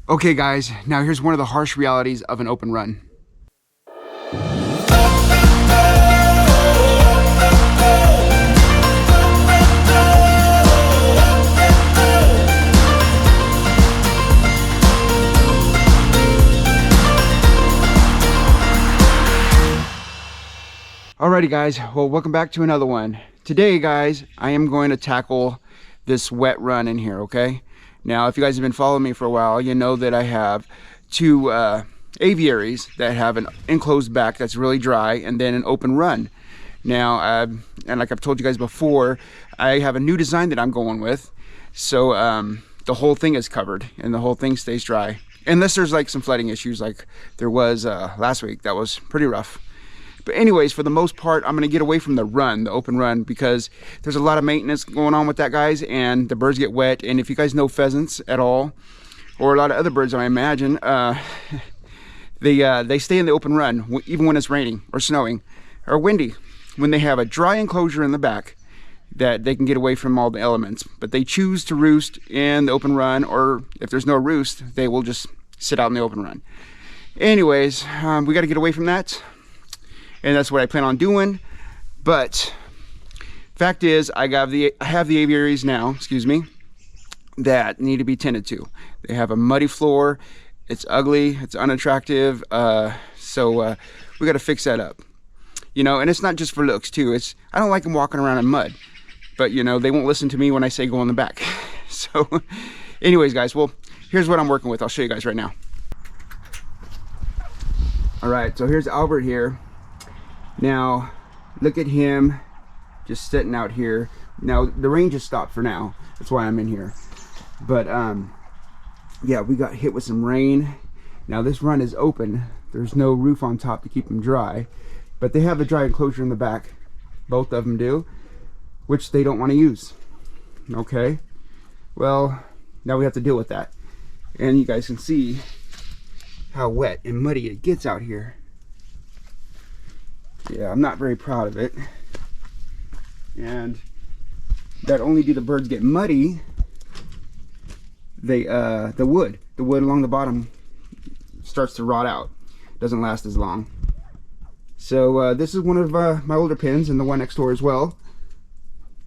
Okay guys, now here's one of the harsh realities of an open run. Alrighty guys, well welcome back to another one. Today guys, I am going to tackle this wet run in here, okay? Now if you guys have been following me for a while, you know that I have two aviaries that have an enclosed back that's really dry and then an open run. Now, and like I've told you guys before, I have a new design that I'm going with. So the whole thing is covered and the whole thing stays dry. Unless there's like some flooding issues like there was last week. That was pretty rough. But anyways, for the most part, I'm going to get away from the run, the open run, because there's a lot of maintenance going on with that, guys, and the birds get wet. And if you guys know pheasants at all, or a lot of other birds, I imagine, they stay in the open run, even when it's raining or snowing or windy. When they have a dry enclosure in the back, that they can get away from all the elements. But they choose to roost in the open run, or if there's no roost, they will just sit out in the open run. Anyways, we got to get away from that. And that's what I plan on doing. But fact is, I have the aviaries now, excuse me, that need to be tended to. They have a muddy floor. It's ugly. It's unattractive. So we got to fix that up. You know, and it's not just for looks too. I don't like them walking around in mud. But you know, they won't listen to me when I say go in the back. So anyways, guys, well, here's what I'm working with. I'll show you guys right now. All right, so here's Albert here. Now, look at him just sitting out here. Now, the rain just stopped for now. That's why I'm in here. But, yeah, we got hit with some rain. Now, this run is open. There's no roof on top to keep them dry. But they have a dry enclosure in the back. Both of them do, which they don't want to use. Okay? Well, now we have to deal with that. And you guys can see how wet and muddy it gets out here. Yeah, I'm not very proud of it. And not only do the birds get muddy, they the wood along the bottom starts to rot out. Doesn't last as long. So this is one of my older pens, and the one next door as well.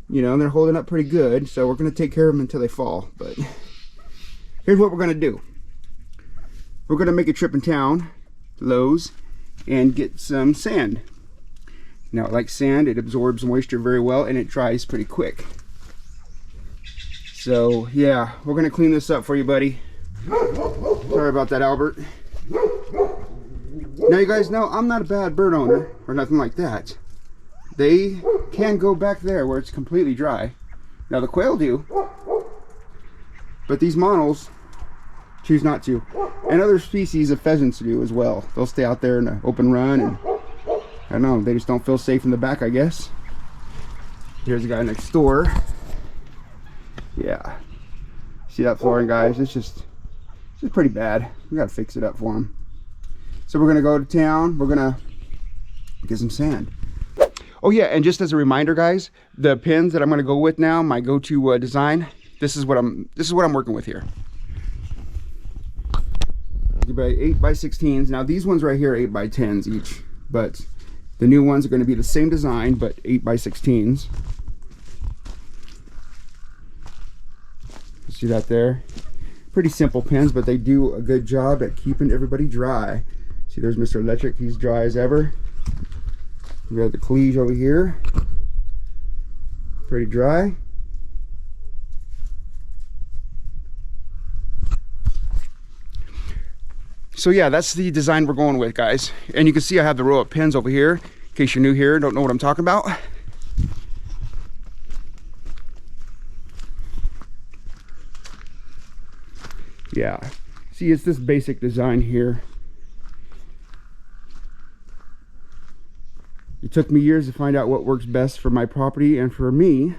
You know, they're holding up pretty good, so we're going to take care of them until they fall. But here's what we're going to do. We're going to make a trip in town, Lowe's, and get some sand. Now, like sand, it absorbs moisture very well and it dries pretty quick. So, yeah, we're going to clean this up for you, buddy. Sorry about that, Albert. Now, you guys know I'm not a bad bird owner or nothing like that. They can go back there where it's completely dry. Now, the quail do, but these Monals choose not to. And other species of pheasants do as well. They'll stay out there in an open run, and I don't know, they just don't feel safe in the back, I guess. Here's a guy next door. Yeah. See that flooring, guys? It's just pretty bad. We gotta fix it up for him. So we're gonna go to town. We're gonna get some sand. Oh yeah, and just as a reminder, guys, the pins that I'm gonna go with now, my go-to design, this is what I'm working with here. 8x16s. Now these ones right here are 8x10s each, but the new ones are going to be the same design, but 8x16s. See that there? Pretty simple pins, but they do a good job at keeping everybody dry. See, there's Mr. Electric. He's dry as ever. We got the Collige over here. Pretty dry. So yeah, that's the design we're going with, guys. And you can see I have the row of pins over here, in case you're new here and don't know what I'm talking about. Yeah, see, it's this basic design here. It took me years to find out what works best for my property and for me,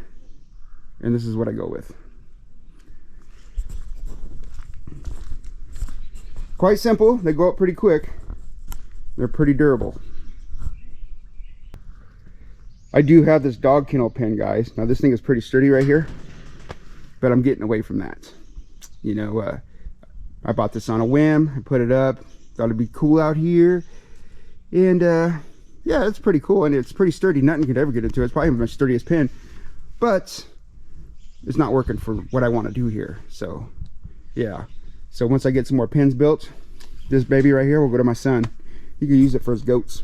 and this is what I go with. Quite simple. They go up pretty quick. They're pretty durable. I do have this dog kennel pen, guys. Now this thing is pretty sturdy right here, but I'm getting away from that. You know, I bought this on a whim. I put it up. Thought it'd be cool out here. And yeah, it's pretty cool, and it's pretty sturdy. Nothing could ever get into it. It's probably my sturdiest pin, but it's not working for what I want to do here. So yeah, so once I get some more pins built, this baby right here will go to my son. He can use it for his goats.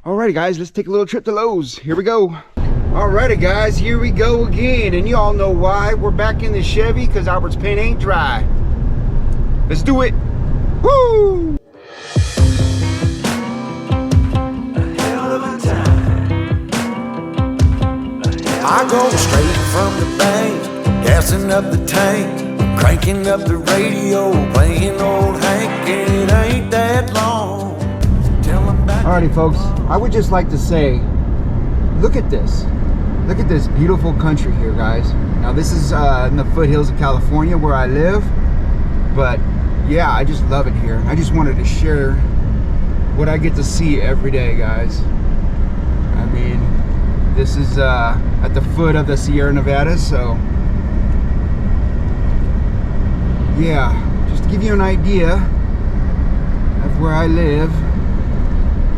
Alrighty guys, let's take a little trip to Lowe's. Here we go. Alrighty guys, here we go again, and you all know why. We're back in the Chevy because Albert's pin ain't dry. Let's do it. Woo! I go straight from the bank, gassing up the tank, cranking up the radio, playing old Hank. It ain't that long. Alrighty folks, I would just like to say, look at this. Look at this beautiful country here, guys. Now this is in the foothills of California where I live, but yeah, I just love it here. I just wanted to share what I get to see every day, guys. I mean, this is at the foot of the Sierra Nevada, so yeah, just to give you an idea of where I live,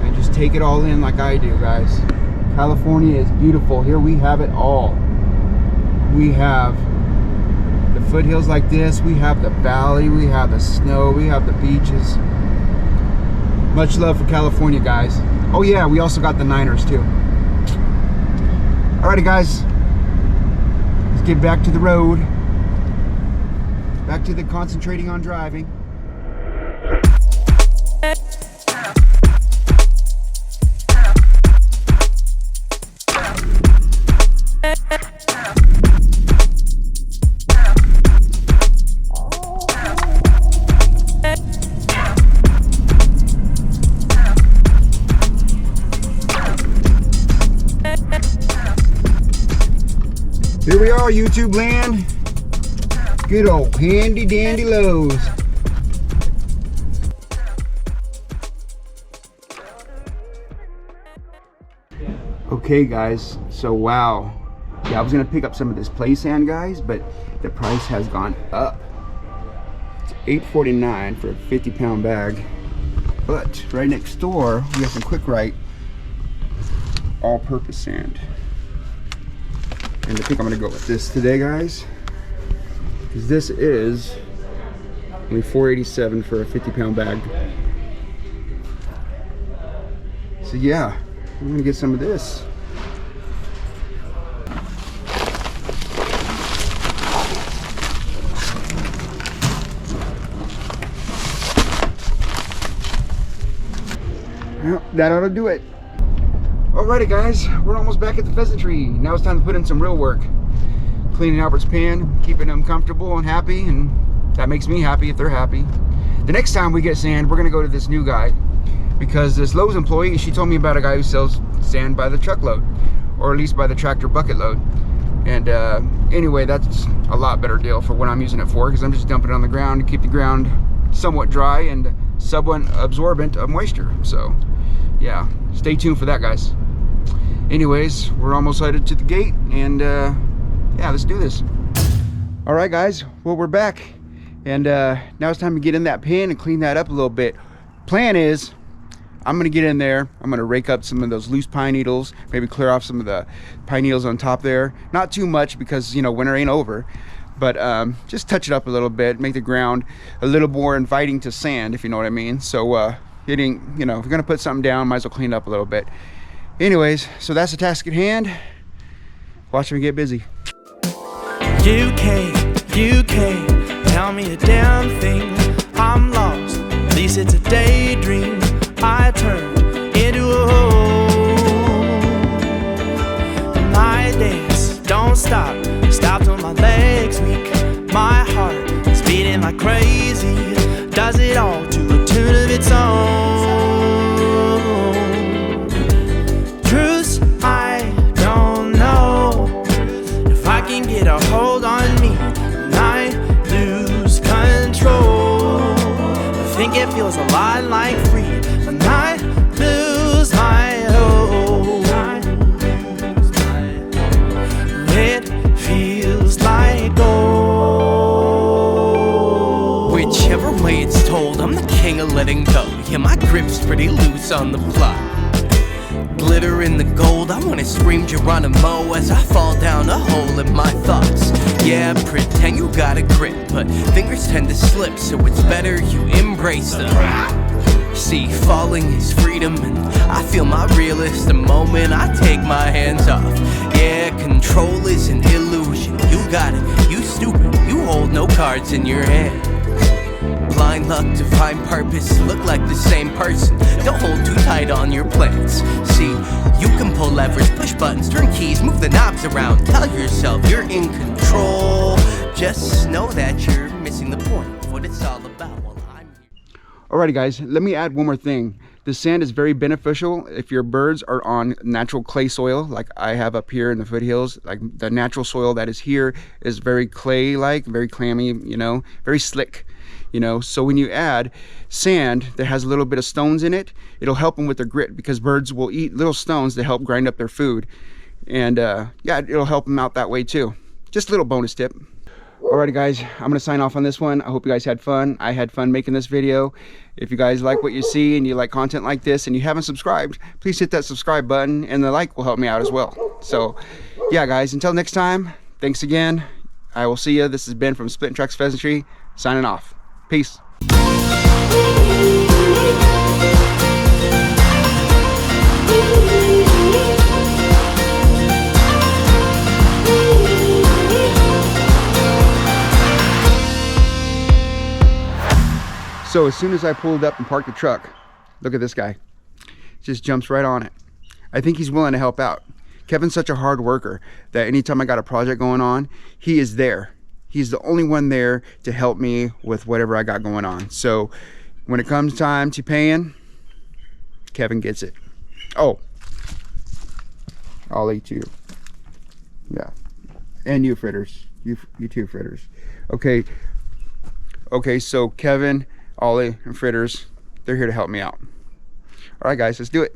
and just take it all in like I do, guys. California is beautiful. Here we have it all. We have the foothills like this, we have the valley, we have the snow, we have the beaches. Much love for California, guys. Oh yeah, we also got the Niners too. Alrighty guys, let's get back to the road. Back to the concentrating on driving. Here we are, YouTube land. Good old handy dandy Lowe's. Okay guys, so wow. Yeah, I was gonna pick up some of this play sand, guys, but the price has gone up. It's $8.49 for a 50-pound bag. But right next door, we have some Quick Right all-purpose sand. And I think I'm gonna go with this today, guys, because this is only $4.87 for a 50-pound bag. So yeah, I'm gonna get some of this. Well, that ought to do it. Alrighty guys, we're almost back at the pheasantry. Now it's time to put in some real work. Cleaning Albert's pan, keeping them comfortable and happy, and that makes me happy if they're happy. The next time we get sand, we're gonna go to this new guy, because this Lowe's employee, she told me about a guy who sells sand by the truckload, or at least by the tractor bucket load. And anyway, that's a lot better deal for what I'm using it for, because I'm just dumping it on the ground to keep the ground somewhat dry and somewhat absorbent of moisture. So yeah, stay tuned for that, guys. Anyways, we're almost headed to the gate, and yeah, let's do this. All right guys, well, we're back, and now it's time to get in that pan and clean that up a little bit. Plan is, I'm gonna get in there, I'm gonna rake up some of those loose pine needles, maybe clear off some of the pine needles on top there. Not too much, because you know, winter ain't over, but just touch it up a little bit, make the ground a little more inviting to sand, if you know what I mean. So hitting, you know, if you're gonna put something down, might as well clean it up a little bit. Anyways, so that's the task at hand. Watch me get busy. You can't tell me a damn thing. I'm lost, at least it's a daydream. I turned into a hole. My days don't stop till my legs weak. My heart is beating like crazy. Does it all to a tune of its own. Truth, I don't know if I can get a hold on me and I lose control. I think it feels a lot like free when I lose my hold. It feels like gold. Whichever told, I'm the king of letting go. Yeah, my grip's pretty loose on the plot. Glitter in the gold, I wanna scream Geronimo as I fall down a hole in my thoughts. Yeah, pretend you got a grip, but fingers tend to slip, so it's better you embrace them. See, falling is freedom, and I feel my realest the moment I take my hands off. Yeah, control is an illusion. You got it, you stupid, you hold no cards in your hand. Blind luck to find purpose, look like the same person. Don't hold too tight on your plans. See, you can pull levers, push buttons, turn keys, move the knobs around. Tell yourself you're in control. Just know that you're missing the point of what it's all about. Well, I'm here. Alrighty guys, let me add one more thing. The sand is very beneficial if your birds are on natural clay soil like I have up here in the foothills. Like the natural soil that is here is very clay-like, very clammy, you know, very slick. You know, so when you add sand that has a little bit of stones in it, it'll help them with their grit, because birds will eat little stones to help grind up their food. And yeah, it'll help them out that way too. Just a little bonus tip. Alrighty guys, I'm gonna sign off on this one. I hope you guys had fun. I had fun making this video. If you guys like what you see and you like content like this and you haven't subscribed, please hit that subscribe button, and the like will help me out as well. So yeah guys, until next time, thanks again. I will see you. This has been from SplittinTracks Pheasantry, signing off. Peace. So as soon as I pulled up and parked the truck, look at this guy. Just jumps right on it. I think he's willing to help out. Kevin's such a hard worker that anytime I got a project going on, he is there. He's the only one there to help me with whatever I got going on. So when it comes time to paying, Kevin gets it. Oh, I'll eat you. Yeah, and you fritters. You too, fritters. Okay. Okay, so Kevin, Ollie, and Fritters, they're here to help me out. All right, guys, let's do it.